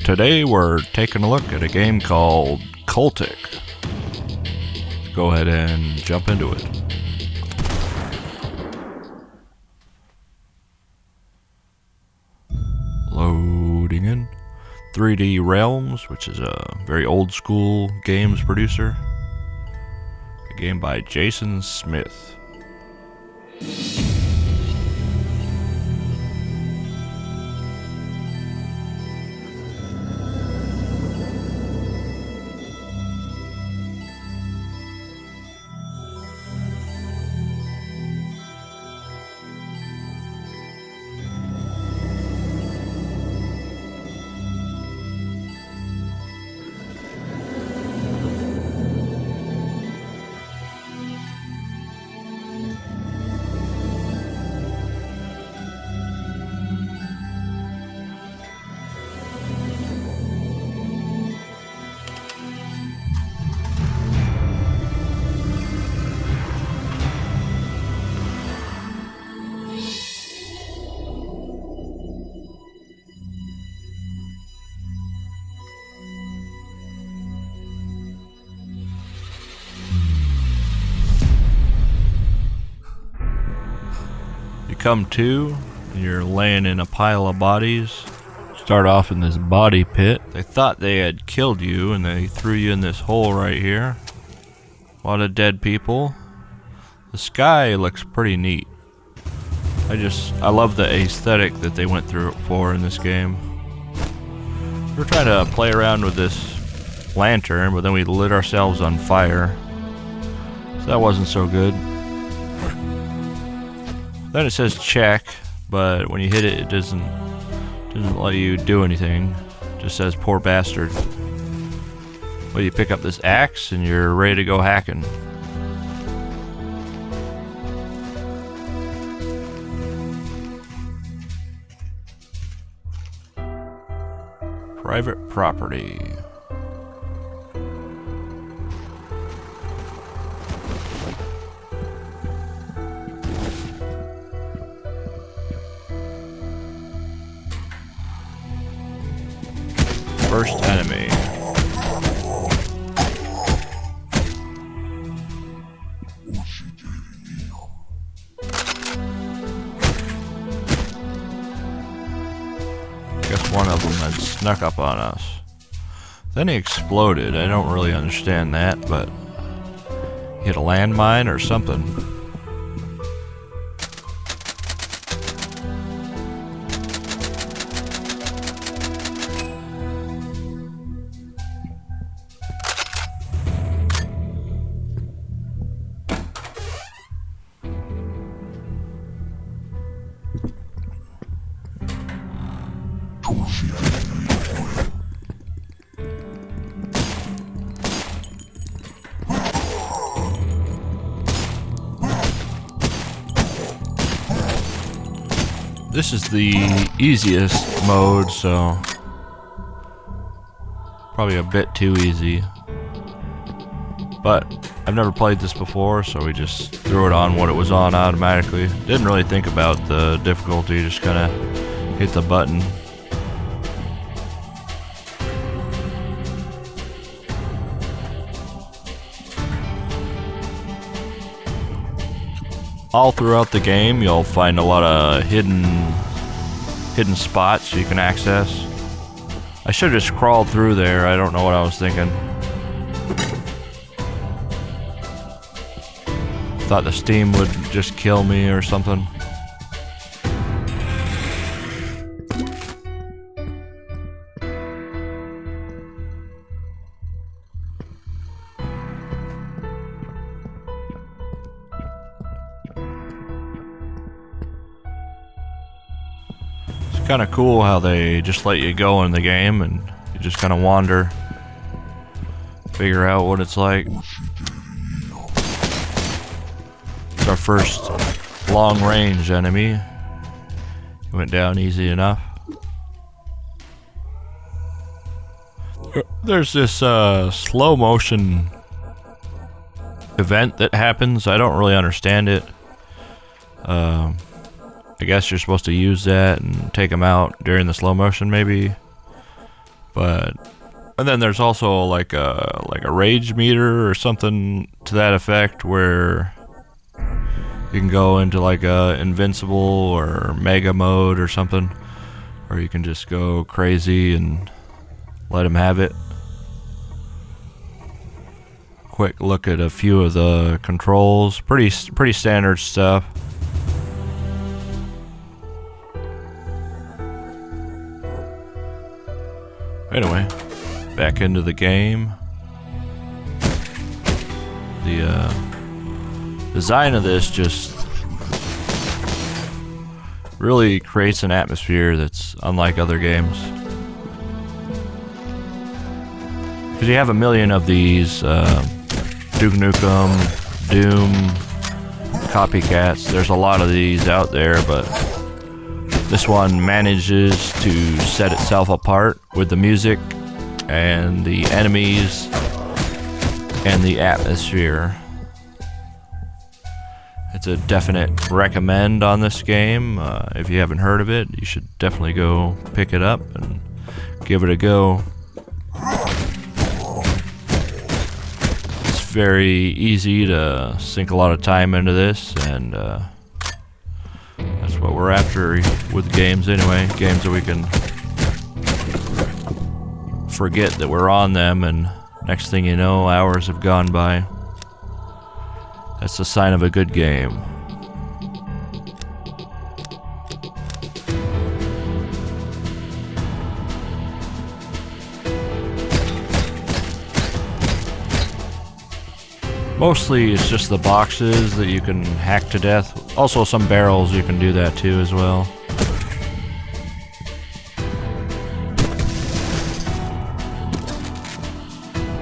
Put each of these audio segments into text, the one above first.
Today we're taking a look at a game called Cultic. Go ahead and jump into it. Loading in. 3D Realms, which is a very old school games producer. A game by Jason Smith. Come to, you're laying in a pile of bodies. Start off in this body pit. They thought they had killed you and they threw you in this hole right here. A lot of dead people. The sky looks pretty neat. I love the aesthetic that they went through for in this game. We're trying to play around with this lantern, but then we lit ourselves on fire. So that wasn't so good. Then it says check, but when you hit it, it doesn't let you do anything. It just says poor bastard. Well, you pick up this axe and you're ready to go hacking. Private property. First enemy. Guess one of them had snuck up on us. Then he exploded. I don't really understand that, but he hit a landmine or something. This is the easiest mode, so probably a bit too easy. But I've never played this before, so we just threw it on what it was on automatically. Didn't really think about the difficulty, just kind of hit the button. All throughout the game, you'll find a lot of hidden spots you can access. I should have just crawled through there. I don't know what I was thinking. Thought the steam would just kill me or something. Kind of cool how they just let you go in the game and you just kind of wander, figure out what it's like. It's our first long range enemy. It went down easy enough. There's this slow motion event that happens. I don't really understand it. I guess you're supposed to use that and take them out during the slow motion, maybe. But and then there's also like a rage meter or something to that effect, where you can go into like a invincible or mega mode or something, or you can just go crazy and let him have it. Quick look at a few of the controls. Pretty standard stuff. Anyway, back into the game. The design of this just really creates an atmosphere that's unlike other games. Because you have a million of these Duke Nukem, Doom, copycats. There's a lot of these out there, but this one manages to set itself apart with the music and the enemies and the atmosphere. It's a definite recommend on this game. If you haven't heard of it, you should definitely go pick it up and give it a go. It's very easy to sink a lot of time into this, and that's what we're after with games anyway. Games that we can forget that we're on them, and next thing you know, hours have gone by. That's the sign of a good game. Mostly it's just the boxes that you can hack to death. Also some barrels, you can do that too as well.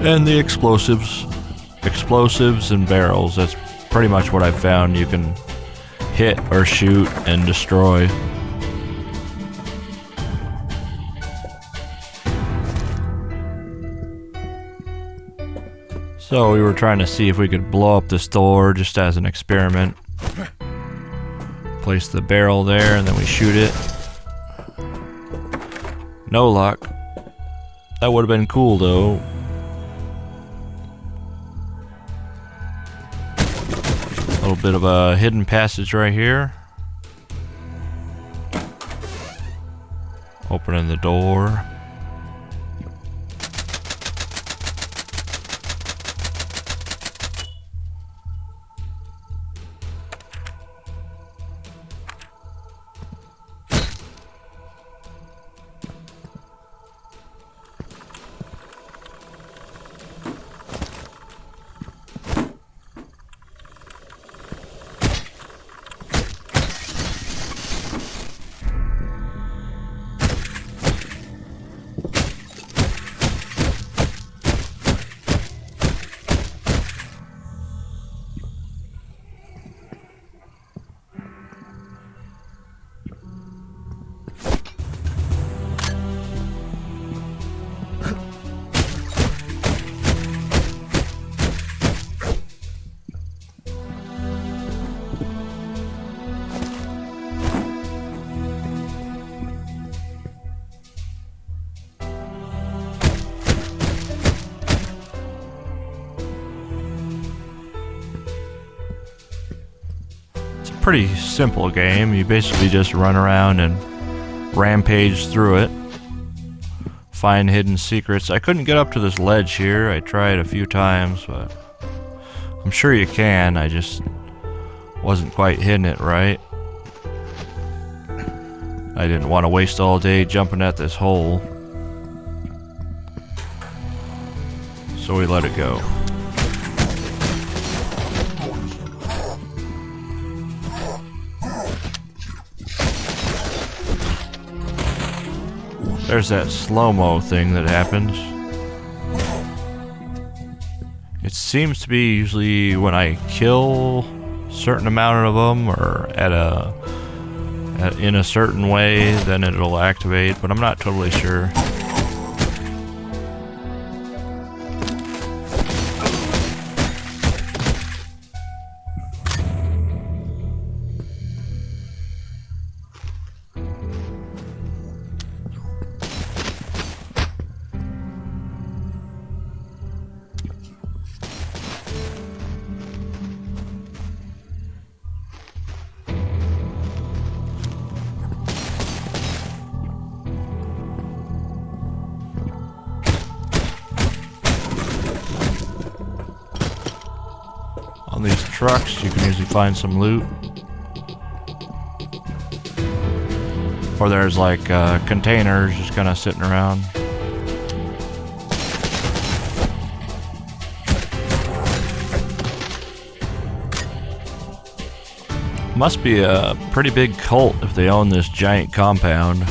And the explosives. Explosives and barrels, that's pretty much what I've found you can hit or shoot and destroy. So we were trying to see if we could blow up this door just as an experiment. Place the barrel there and then we shoot it. No luck. That would have been cool though. A little bit of a hidden passage right here. Opening the door. Pretty simple game. You basically just run around and rampage through it, find hidden secrets. I couldn't get up to this ledge here. I tried a few times, but I'm sure you can. I just wasn't quite hitting it right. I didn't want to waste all day jumping at this hole, so we let it go. There's that slow-mo thing that happens. It seems to be usually when I kill a certain amount of them, or in a certain way, then it'll activate, but I'm not totally sure. trucks, you can usually find some loot. Or there's like containers just kind of sitting around. Must be a pretty big cult if they own this giant compound.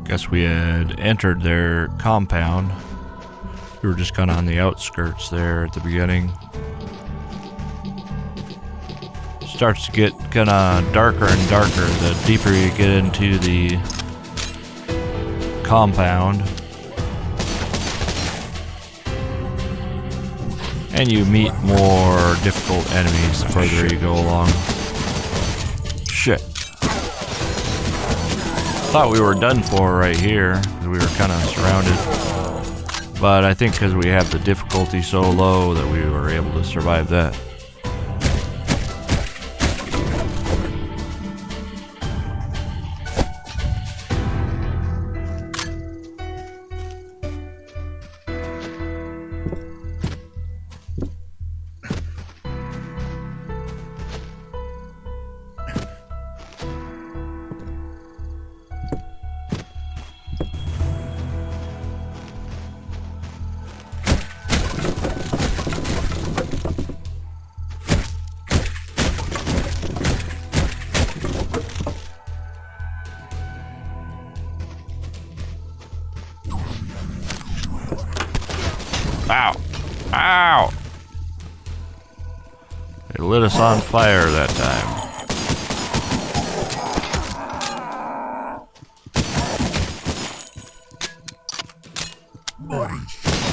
Guess we had entered their compound. We were just kind of on the outskirts there at the beginning. Starts to get kind of darker and darker the deeper you get into the compound. And you meet more difficult enemies the further you go along. Shit. Thought we were done for right here, because we were kind of surrounded. But I think because we have the difficulty so low that we were able to survive that. Ow! Ow! It lit us on fire that time.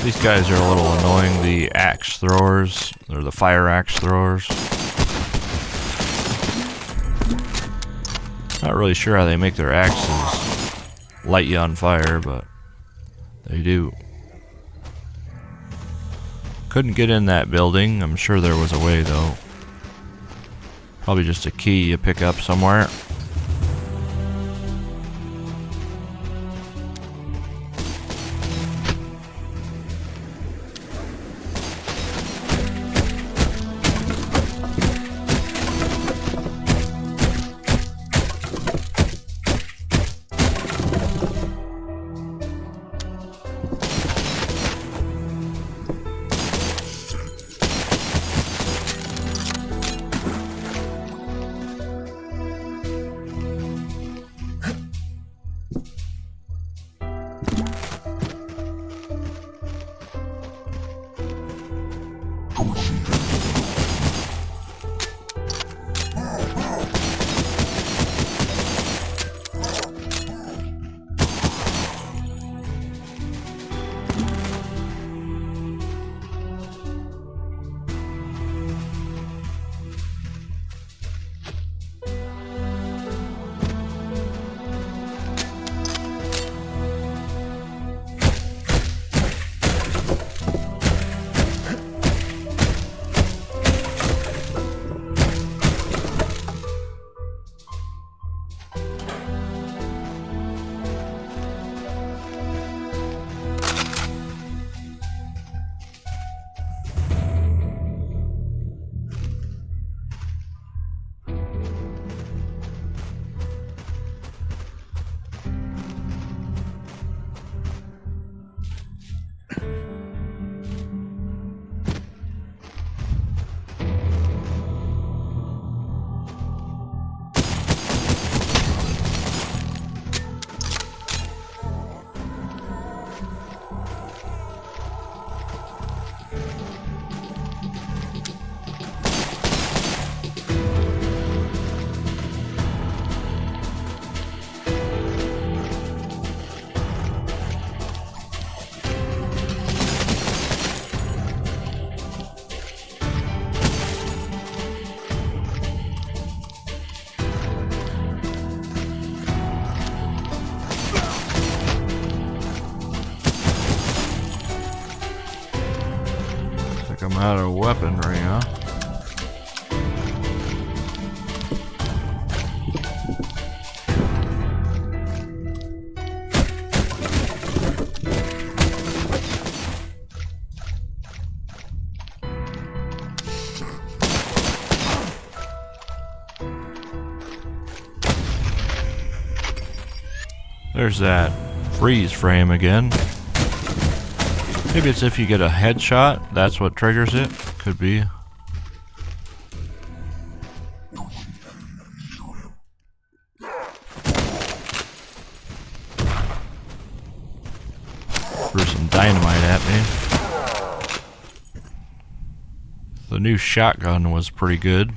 These guys are a little annoying, the axe throwers, or the fire axe throwers. Not really sure how they make their axes light you on fire, but they do. Couldn't get in that building. I'm sure there was a way though. Probably just a key you pick up somewhere. I'm out of weaponry, huh? There's that freeze frame again. Maybe it's if you get a headshot, that's what triggers it. Could be. Threw some dynamite at me. The new shotgun was pretty good,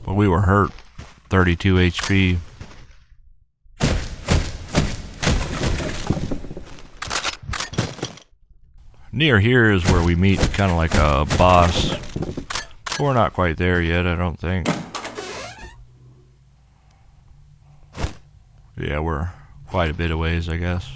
but we were hurt. 32 HP. Near here is where we meet kind of like a boss. We're not quite there yet, I don't think. Yeah, we're quite a bit of ways, I guess.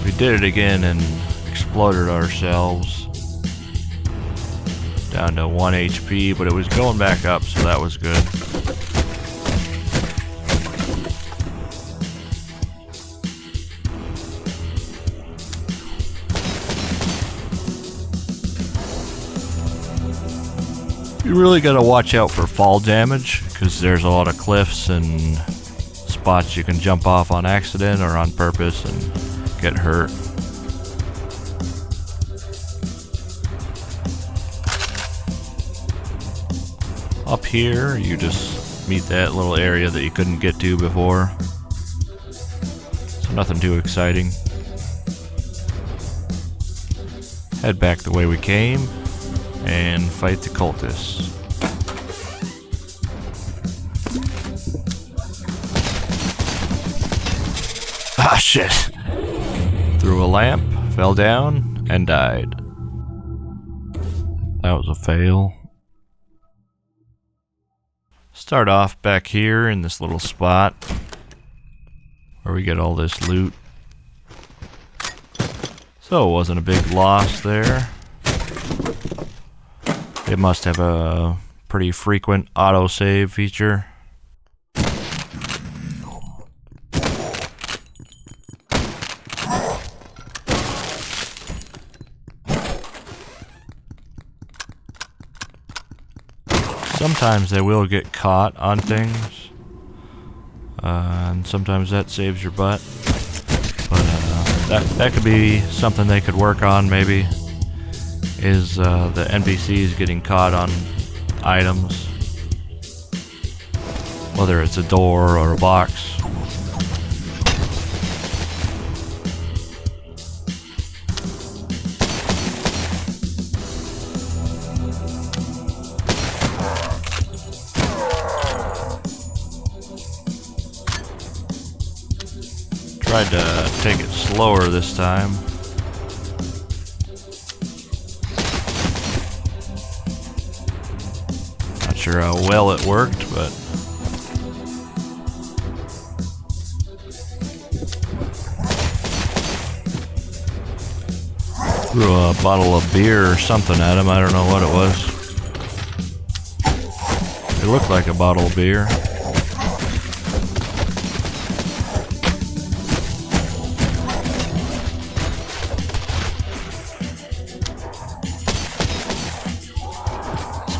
We did it again and exploded ourselves down to 1 HP, but it was going back up, so that was good. You really gotta watch out for fall damage, because there's a lot of cliffs and spots you can jump off on accident or on purpose and get hurt. Up here, you just meet that little area that you couldn't get to before. So nothing too exciting. Head back the way we came and fight the cultists. Ah, shit! Threw a lamp, fell down, and died. That was a fail. Start off back here in this little spot where we get all this loot. So it wasn't a big loss there. It must have a pretty frequent autosave feature. Sometimes they will get caught on things, and sometimes that saves your butt. But that could be something they could work on, maybe, is the NPCs getting caught on items, whether it's a door or a box. Tried to take it slower this time. Not sure how well it worked, but threw a bottle of beer or something at him. I don't know what it was. It looked like a bottle of beer.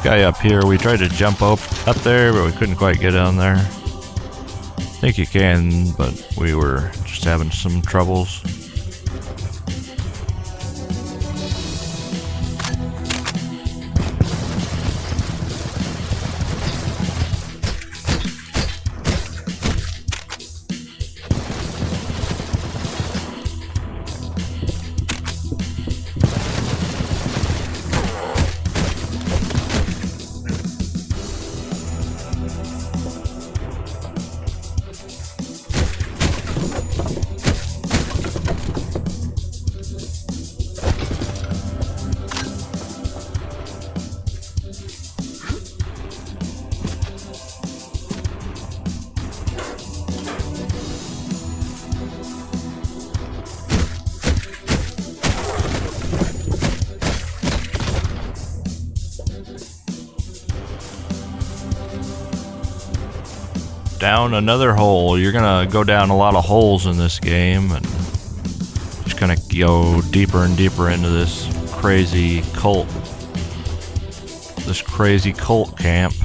Guy up here, we tried to jump up there, but we couldn't quite get on there. I think you can, but we were just having some troubles. Down another hole. You're gonna go down a lot of holes in this game and just gonna go deeper and deeper into this crazy cult camp.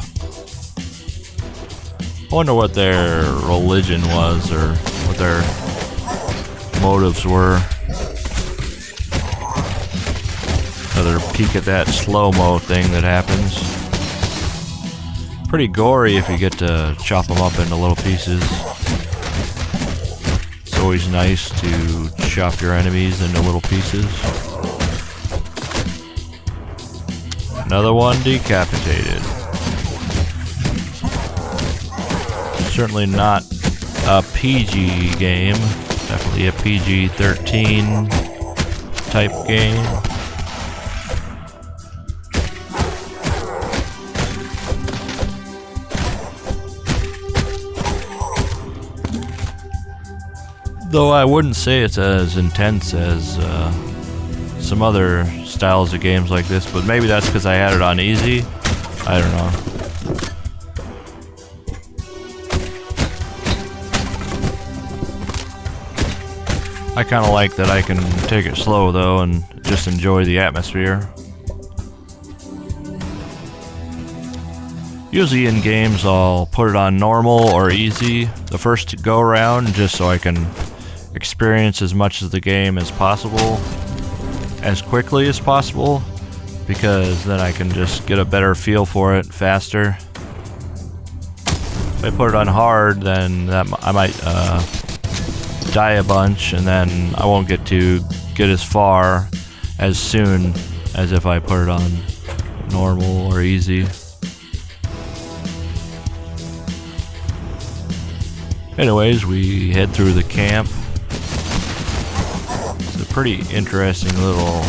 I wonder what their religion was or what their motives were. Another peek at that slow-mo thing that happens. Pretty gory if you get to chop them up into little pieces. It's always nice to chop your enemies into little pieces. Another one decapitated. Certainly not a PG game. Definitely a PG-13 type game. Though I wouldn't say it's as intense as some other styles of games like this, but maybe that's because I had it on easy. I don't know. I kind of like that I can take it slow though and just enjoy the atmosphere. Usually in games I'll put it on normal or easy the first go around just so I can experience as much of the game as possible, as quickly as possible, because then I can just get a better feel for it faster. If I put it on hard, then I might die a bunch, and then I won't get as far as soon as if I put it on normal or easy. Anyways, we head through the camp. It's a pretty interesting little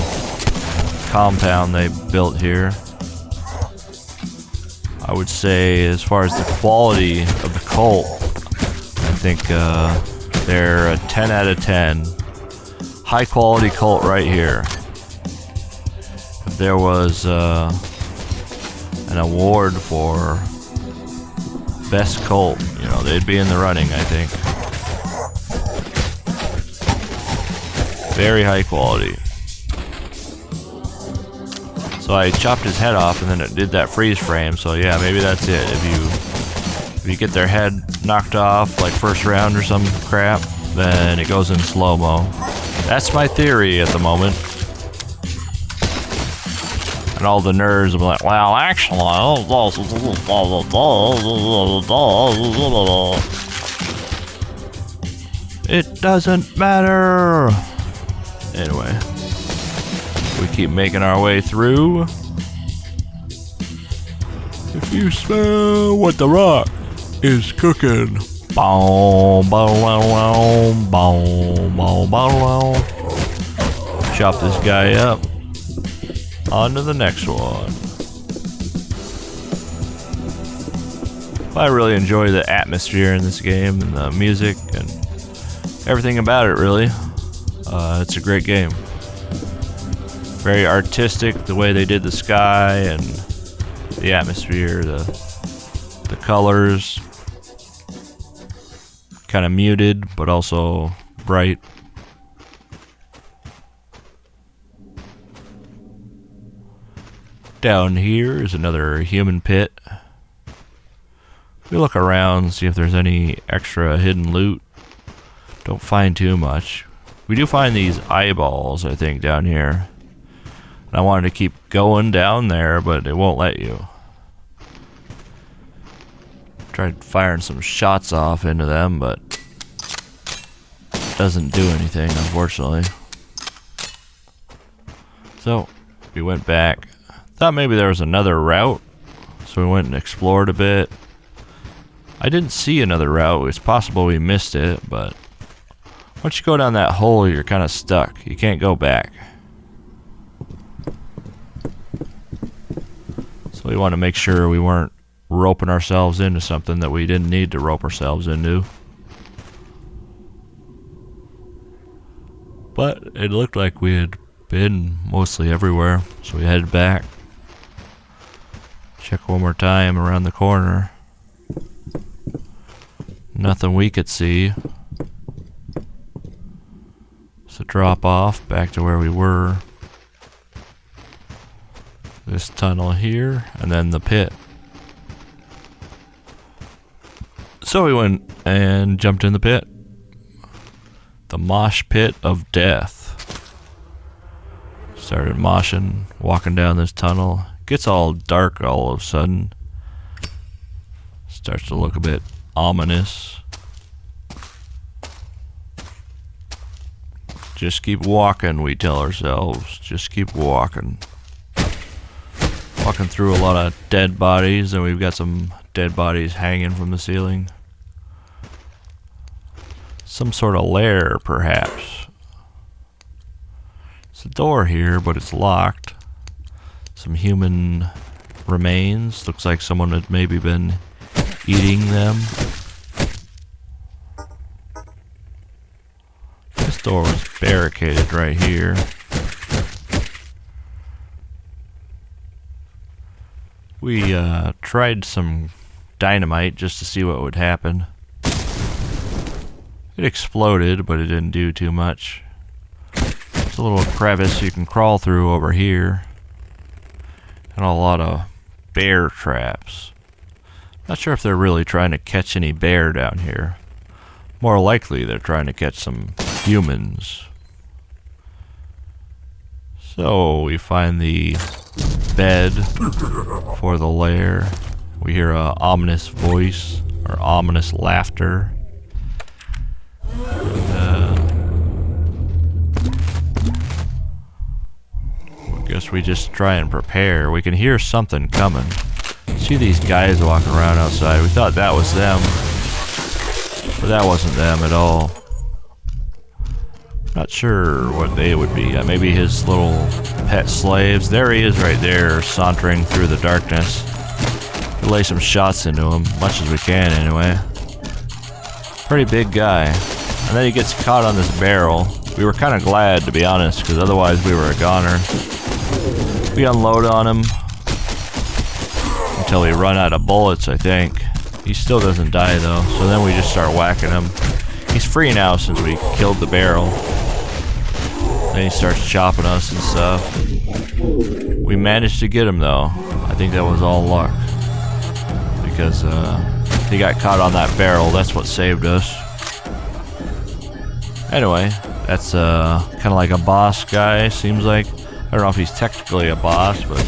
compound they built here. I would say, as far as the quality of the cult, I think they're a 10 out of 10. High quality cult right here. If there was an award for best cult, you know, they'd be in the running, I think. Very high quality. So I chopped his head off, and then it did that freeze frame. So yeah, maybe that's it. If you get their head knocked off, like first round or some crap, then it goes in slow-mo. That's my theory at the moment. And all the nerds will be like, well, actually, it doesn't matter. Anyway, we keep making our way through. If you smell what the rock is cooking, boom, boom, boom, boom, boom. Chop this guy up. On to the next one. I really enjoy the atmosphere in this game and the music and everything about it, really. It's a great game. Very artistic, the way they did the sky and the atmosphere, the colors. Kind of muted, but also bright. Down here is another human pit. We look around, see if there's any extra hidden loot. Don't find too much. We do find these eyeballs, I think, down here. And I wanted to keep going down there, but it won't let you. Tried firing some shots off into them, but it doesn't do anything, unfortunately. So, we went back. Thought maybe there was another route, so we went and explored a bit. I didn't see another route. It's possible we missed it, but once you go down that hole, you're kind of stuck. You can't go back. So we want to make sure we weren't roping ourselves into something that we didn't need to rope ourselves into. But it looked like we had been mostly everywhere, so we headed back. Check one more time around the corner. Nothing we could see. So drop off back to where we were. This tunnel here, and then the pit. So we went and jumped in the pit. The mosh pit of death. Started moshing, walking down this tunnel. Gets all dark all of a sudden. Starts to look a bit ominous. Just keep walking, we tell ourselves. Just keep walking. Walking through a lot of dead bodies, and we've got some dead bodies hanging from the ceiling. Some sort of lair, perhaps. It's a door here, but it's locked. Some human remains. Looks like someone had maybe been eating them. This door was barricaded right here. We tried some dynamite just to see what would happen. It exploded, but it didn't do too much. There's a little crevice you can crawl through over here. And a lot of bear traps. Not sure if they're really trying to catch any bear down here. More likely they're trying to catch some humans. So we find the bed for the lair. We hear a ominous voice or ominous laughter. And, guess we just try and prepare. We can hear something coming. See these guys walking around outside. We thought that was them, but that wasn't them at all. Not sure what they would be. Maybe his little pet slaves. There he is right there, sauntering through the darkness. We'll lay some shots into him, much as we can anyway. Pretty big guy. And then he gets caught on this barrel. We were kind of glad, to be honest, because otherwise we were a goner. We unload on him until we run out of bullets, I think. He still doesn't die though, so then we just start whacking him. He's free now since we killed the barrel. Then he starts chopping us and stuff. We managed to get him though. I think that was all luck. Because he got caught on that barrel, that's what saved us. Anyway, that's kind of like a boss guy, seems like. I don't know if he's technically a boss, but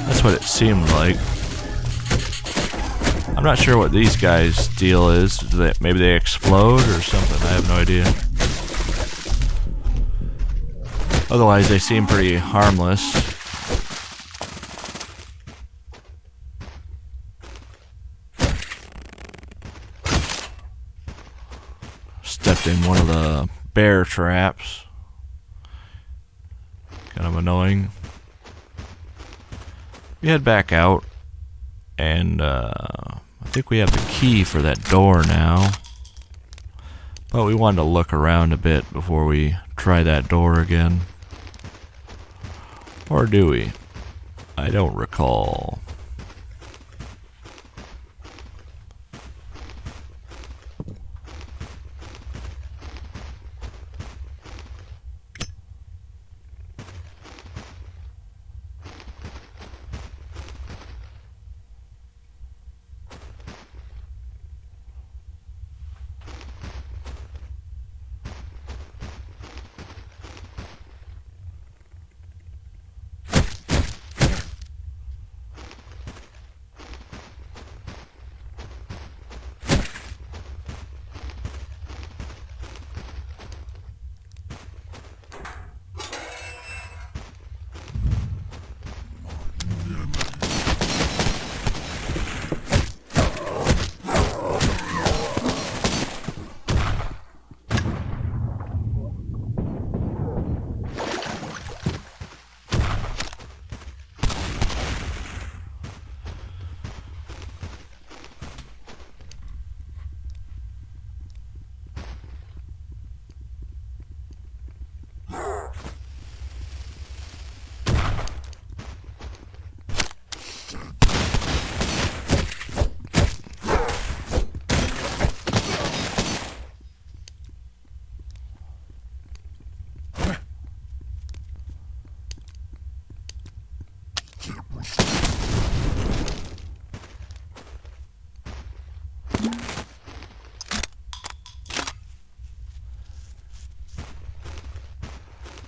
that's what it seemed like. I'm not sure what these guys' deal is. Maybe they explode or something, I have no idea. Otherwise, they seem pretty harmless. Stepped in one of the bear traps. Kind of annoying. We head back out, and I think we have the key for that door now. But we wanted to look around a bit before we try that door again. Or do we? I don't recall.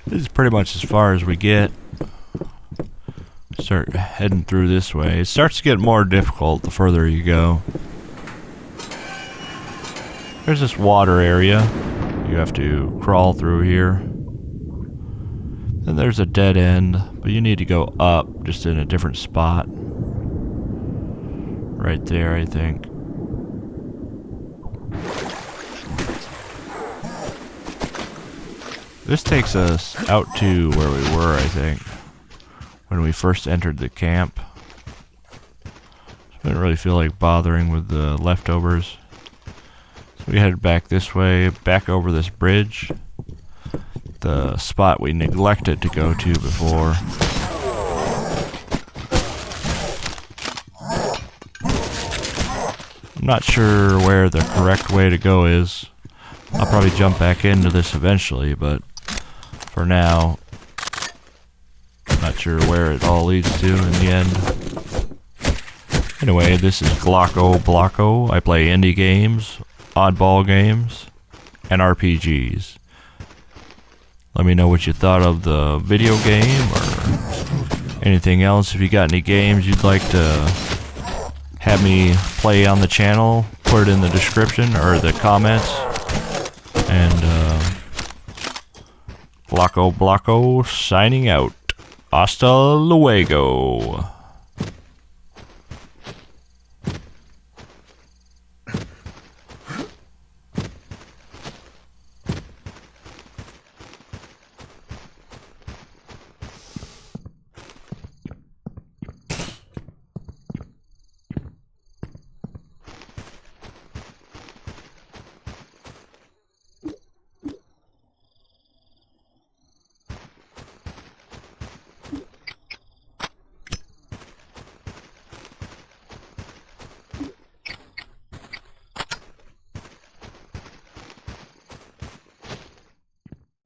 This is pretty much as far as we get. Start heading through this way. It starts to get more difficult the further you go. There's this water area. You have to crawl through here. Then there's a dead end, but you need to go up just in a different spot. Right there, I think. This takes us out to where we were, I think, when we first entered the camp. I didn't really feel like bothering with the leftovers. So we headed back this way, back over this bridge. The spot we neglected to go to before. I'm not sure where the correct way to go is. I'll probably jump back into this eventually, but for now, I'm not sure where it all leads to in the end. Anyway, this is GlakoBlako. I play indie games, oddball games, and RPGs. Let me know what you thought of the video game or anything else. If you got any games you'd like to have me play on the channel, put it in the description or the comments. And GlakoBlako signing out. Hasta luego.